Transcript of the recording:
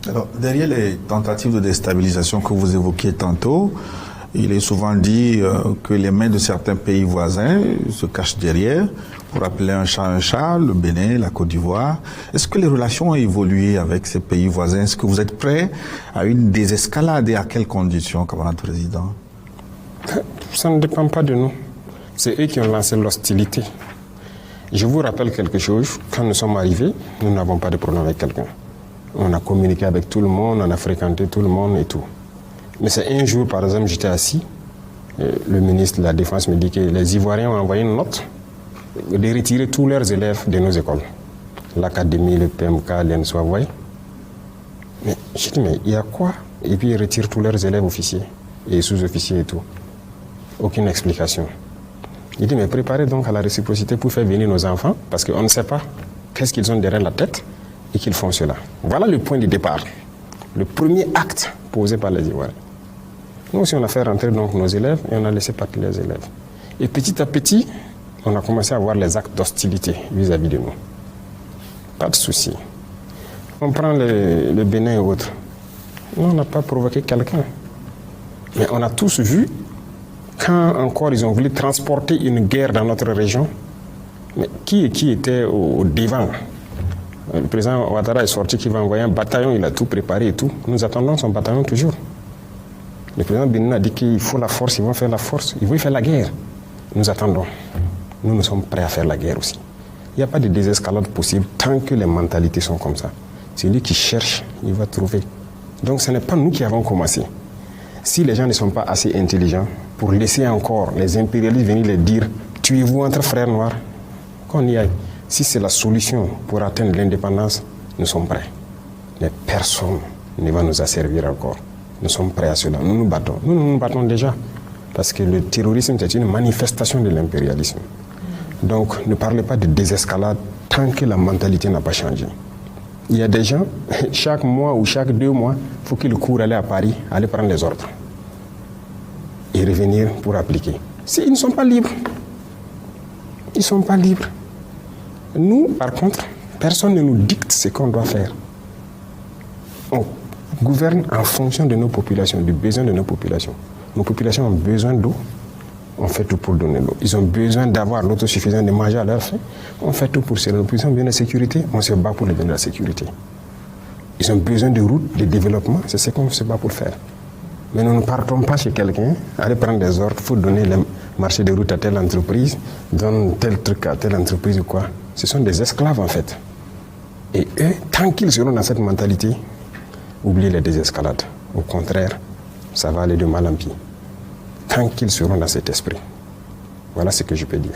Alors, derrière les tentatives de déstabilisation que vous évoquiez tantôt, il est souvent dit que les mains de certains pays voisins se cachent derrière pour appeler un chat, le Bénin, la Côte d'Ivoire. Est-ce que les relations ont évolué avec ces pays voisins? Est-ce que vous êtes prêt à une désescalade et à quelles conditions, camarade président? Ça ne dépend pas de nous. C'est eux qui ont lancé l'hostilité. Je vous rappelle quelque chose. Quand nous sommes arrivés, nous n'avons pas de problème avec quelqu'un. On a communiqué avec tout le monde, on a fréquenté tout le monde et tout. Mais c'est un jour, par exemple, j'étais assis, le ministre de la Défense me dit que les Ivoiriens ont envoyé une note de retirer tous leurs élèves de nos écoles. L'académie, le PMK, l'ENSO, vous voyez. Mais j'ai dit, mais il y a quoi? Et puis ils retirent tous leurs élèves officiers et sous-officiers et tout. Aucune explication. Il dit, mais préparez donc à la réciprocité pour faire venir nos enfants, parce qu'on ne sait pas qu'est-ce qu'ils ont derrière la tête et qu'ils font cela. Voilà le point de départ. Le premier acte posé par les Ivoiriens. Nous aussi, on a fait rentrer donc nos élèves et on a laissé partir les élèves. Et petit à petit, on a commencé à voir les actes d'hostilité vis-à-vis de nous. Pas de souci. On prend le Bénin et autres. Nous, on n'a pas provoqué quelqu'un. Mais on a tous vu, quand encore ils ont voulu transporter une guerre dans notre région, mais qui était au devant? Le président Ouattara est sorti qu'il va envoyer un bataillon, il a tout préparé et tout. Nous attendons son bataillon toujours. Le président Bénin a dit qu'il faut la force, ils vont faire la force, ils vont faire la guerre. Nous attendons. Nous sommes prêts à faire la guerre aussi. Il n'y a pas de désescalade possible tant que les mentalités sont comme ça. Celui qui cherche, il va trouver. Donc ce n'est pas nous qui avons commencé. Si les gens ne sont pas assez intelligents pour laisser encore les impérialistes venir les dire « tuez-vous entre frères noirs », qu'on y aille. Si c'est la solution pour atteindre l'indépendance, nous sommes prêts. Mais personne ne va nous asservir encore. Nous sommes prêts à cela. Nous nous battons. Nous nous battons déjà. Parce que le terrorisme, c'est une manifestation de l'impérialisme. Donc, ne parlez pas de désescalade tant que la mentalité n'a pas changé. Il y a des gens, chaque mois ou chaque 2 mois, il faut qu'ils courent aller à Paris, aller prendre les ordres. Et revenir pour appliquer. Ils ne sont pas libres. Ils ne sont pas libres. Nous, par contre, personne ne nous dicte ce qu'on doit faire. On gouverne en fonction de nos populations, du besoin de nos populations. Nos populations ont besoin d'eau, on fait tout pour donner l'eau. Ils ont besoin d'avoir l'autosuffisance de manger à leur faim, on fait tout pour cela. Ils ont besoin de sécurité, on se bat pour les donner la sécurité. Ils ont besoin de routes, de développement, c'est ce qu'on se bat pour faire. Mais nous ne partons pas chez quelqu'un, aller prendre des ordres, il faut donner le marché de route à telle entreprise, donne tel truc à telle entreprise ou quoi. Ce sont des esclaves en fait. Et eux, tant qu'ils seront dans cette mentalité, oubliez les désescalades. Au contraire, ça va aller de mal en pis. Tant qu'ils seront dans cet esprit. Voilà ce que je peux dire.